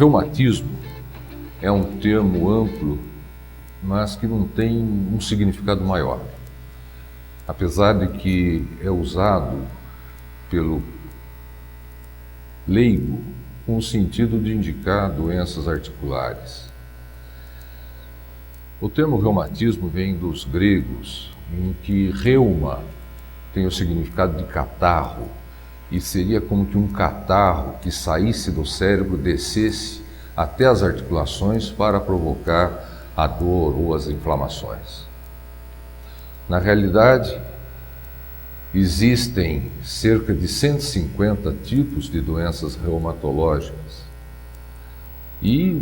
Reumatismo é um termo amplo, mas que não tem um significado maior. Apesar de que é usado pelo leigo com o sentido de indicar doenças articulares. O termo reumatismo vem dos gregos, em que reuma tem o significado de catarro, e seria como que um catarro que saísse do cérebro, descesse até as articulações para provocar a dor ou as inflamações. Na realidade, existem cerca de 150 tipos de doenças reumatológicas e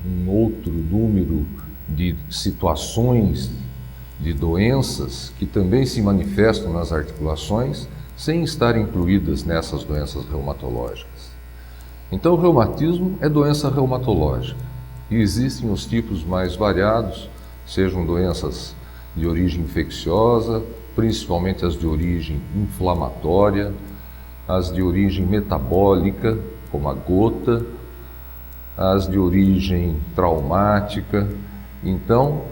um outro número de situações de doenças que também se manifestam nas articulações sem estar incluídas nessas doenças reumatológicas. Então, o reumatismo é doença reumatológica e existem os tipos mais variados, sejam doenças de origem infecciosa, principalmente as de origem inflamatória, as de origem metabólica, como a gota, as de origem traumática. Então,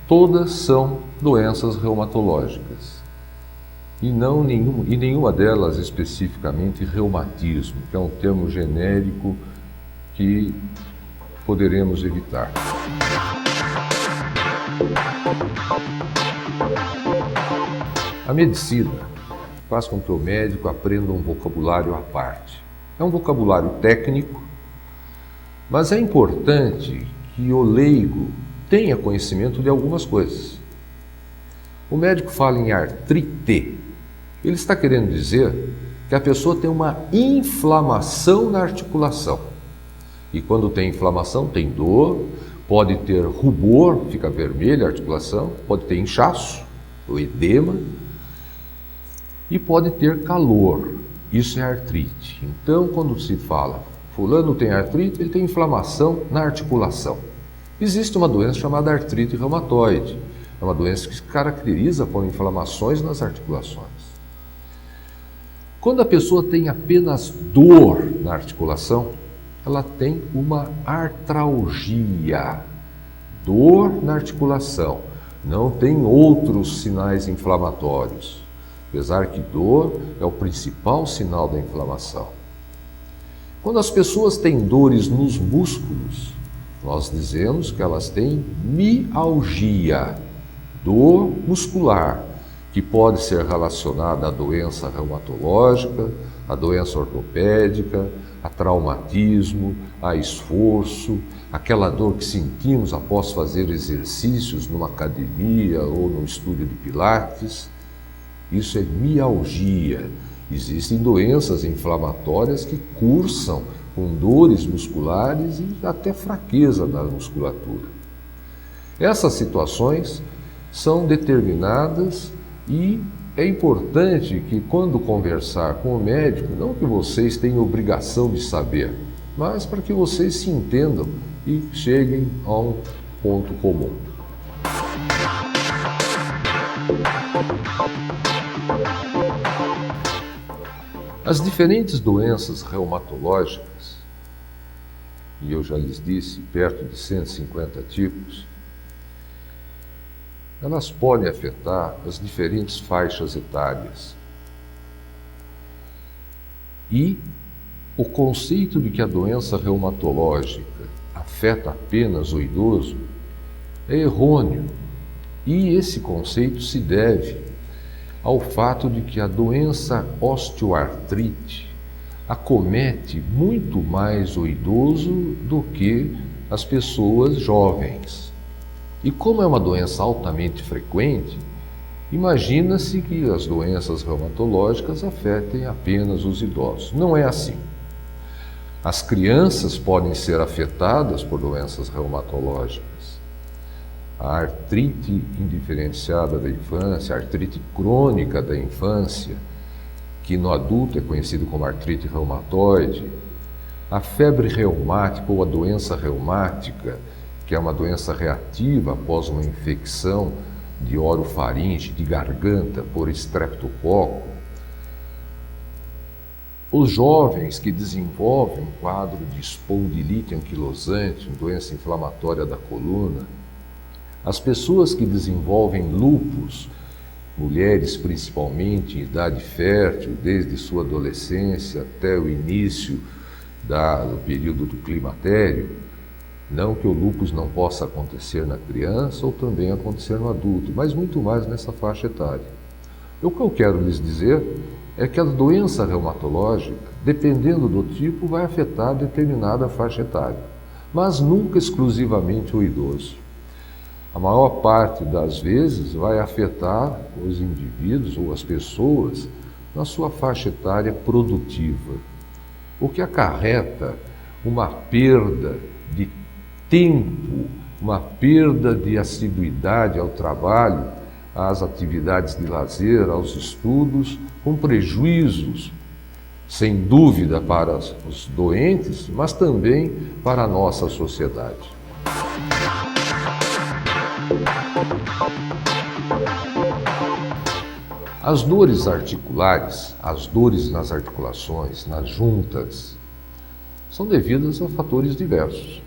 todas são doenças reumatológicas e nenhuma delas especificamente reumatismo, que é um termo genérico que poderemos evitar. A medicina faz com que o médico aprenda um vocabulário à parte. É um vocabulário técnico, mas é importante que o leigo tenha conhecimento de algumas coisas. O médico fala em artrite. Ele está querendo dizer que a pessoa tem uma inflamação na articulação. E quando tem inflamação, tem dor, pode ter rubor, fica vermelha a articulação, pode ter inchaço, o edema, e pode ter calor. Isso é artrite. Então, quando se fala, fulano tem artrite, ele tem inflamação na articulação. Existe uma doença chamada artrite reumatoide. É uma doença que se caracteriza por inflamações nas articulações. Quando a pessoa tem apenas dor na articulação, ela tem uma artralgia, dor na articulação, não tem outros sinais inflamatórios, apesar que dor é o principal sinal da inflamação. Quando as pessoas têm dores nos músculos, nós dizemos que elas têm mialgia, dor muscular, que pode ser relacionada à doença reumatológica, à doença ortopédica, a traumatismo, a esforço, aquela dor que sentimos após fazer exercícios numa academia ou num estúdio de pilates. Isso é mialgia. Existem doenças inflamatórias que cursam com dores musculares e até fraqueza da musculatura. Essas situações são determinadas e é importante que, quando conversar com o médico, não que vocês tenham obrigação de saber, mas para que vocês se entendam e cheguem a um ponto comum. As diferentes doenças reumatológicas, e eu já lhes disse, perto de 150 tipos, elas podem afetar as diferentes faixas etárias. E o conceito de que a doença reumatológica afeta apenas o idoso é errôneo. E esse conceito se deve ao fato de que a doença osteoartrite acomete muito mais o idoso do que as pessoas jovens. E como é uma doença altamente frequente, imagina-se que as doenças reumatológicas afetem apenas os idosos. Não é assim. As crianças podem ser afetadas por doenças reumatológicas. A artrite indiferenciada da infância, a artrite crônica da infância, que no adulto é conhecido como artrite reumatoide, a febre reumática ou a doença reumática, que é uma doença reativa após uma infecção de orofaringe, de garganta, por estreptococo, Os jovens que desenvolvem um quadro de espondilite anquilosante, uma doença inflamatória da coluna, as pessoas que desenvolvem lúpus, mulheres principalmente em idade fértil, desde sua adolescência até o início do período do climatério, não que o lúpus não possa acontecer na criança ou também acontecer no adulto, mas muito mais nessa faixa etária. O que eu quero lhes dizer é que a doença reumatológica, dependendo do tipo, vai afetar determinada faixa etária, mas nunca exclusivamente o idoso. A maior parte das vezes vai afetar os indivíduos ou as pessoas na sua faixa etária produtiva, o que acarreta uma perda de tempo, uma perda de assiduidade ao trabalho, às atividades de lazer, aos estudos, com prejuízos, sem dúvida, para os doentes, mas também para a nossa sociedade. As dores articulares, as dores nas articulações, nas juntas, são devidas a fatores diversos.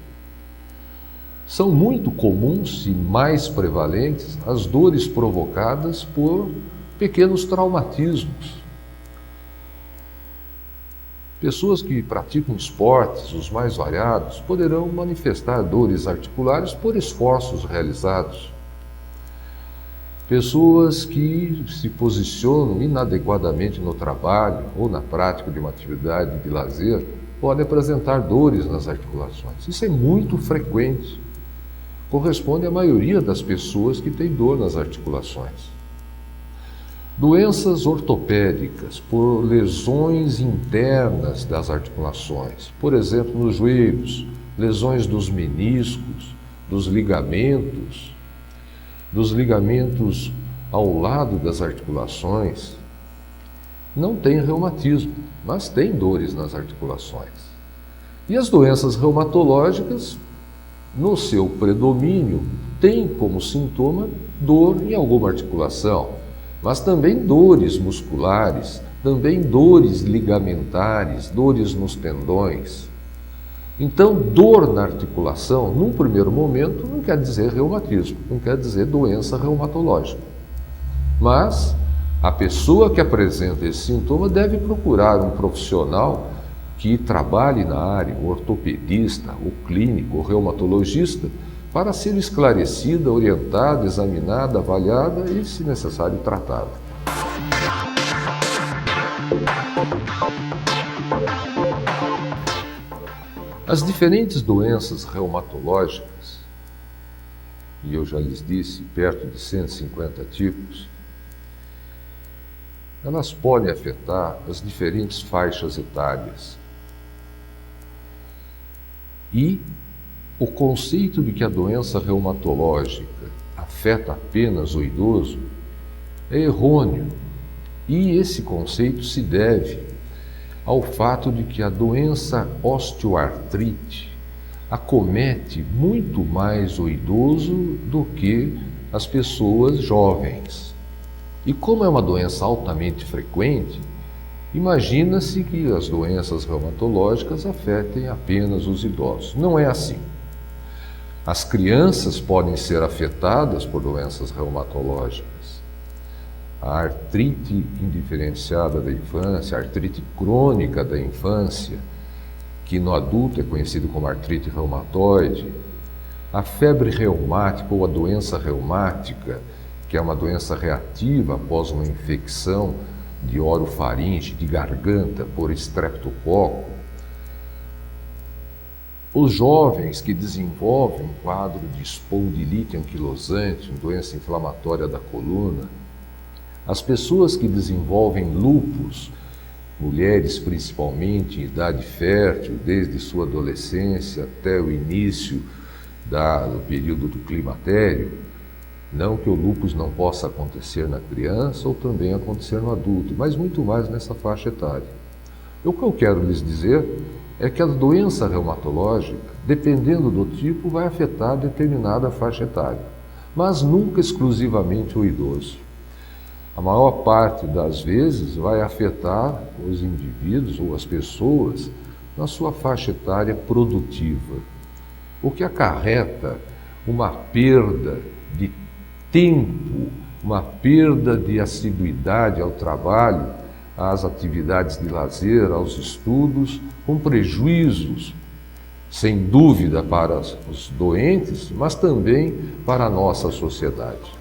São muito comuns e mais prevalentes as dores provocadas por pequenos traumatismos. Pessoas que praticam esportes, os mais variados, poderão manifestar dores articulares por esforços realizados. Pessoas que se posicionam inadequadamente no trabalho ou na prática de uma atividade de lazer podem apresentar dores nas articulações. Isso é muito frequente. Corresponde à maioria das pessoas que têm dor nas articulações. Doenças ortopédicas por lesões internas das articulações, por exemplo, nos joelhos, lesões dos meniscos, dos ligamentos ao lado das articulações, não tem reumatismo, mas tem dores nas articulações. E as doenças reumatológicas, no seu predomínio, têm como sintoma dor em alguma articulação, mas também dores musculares, também dores ligamentares, dores nos tendões. Então, dor na articulação, num primeiro momento, não quer dizer reumatismo, não quer dizer doença reumatológica. Mas a pessoa que apresenta esse sintoma deve procurar um profissional que trabalhe na área, o ortopedista, o clínico, o reumatologista, para ser esclarecida, orientada, examinada, avaliada e, se necessário, tratada. As diferentes doenças reumatológicas, e eu já lhes disse, perto de 150 tipos, elas podem afetar as diferentes faixas etárias. E o conceito de que a doença reumatológica afeta apenas o idoso é errôneo. E esse conceito se deve ao fato de que a doença osteoartrite acomete muito mais o idoso do que as pessoas jovens. E como é uma doença altamente frequente, imagina-se que as doenças reumatológicas afetem apenas os idosos. Não é assim. As crianças podem ser afetadas por doenças reumatológicas. A artrite indiferenciada da infância, a artrite crônica da infância, que no adulto é conhecido como artrite reumatoide, a febre reumática ou a doença reumática, que é uma doença reativa após uma infecção de orofaringe, de garganta, por estreptococo. Os jovens que desenvolvem um quadro de espondilite anquilosante, uma doença inflamatória da coluna, as pessoas que desenvolvem lúpus, mulheres principalmente em idade fértil, desde sua adolescência até o início do período do climatério, não que o lúpus não possa acontecer na criança ou também acontecer no adulto, mas muito mais nessa faixa etária. O que eu quero lhes dizer é que a doença reumatológica, dependendo do tipo, vai afetar determinada faixa etária, mas nunca exclusivamente o idoso. a maior parte das vezes vai afetar os indivíduos ou as pessoas na sua faixa etária produtiva, o que acarreta uma perda de tempo, uma perda de assiduidade ao trabalho, às atividades de lazer, aos estudos, com prejuízos, sem dúvida, para os doentes, mas também para a nossa sociedade.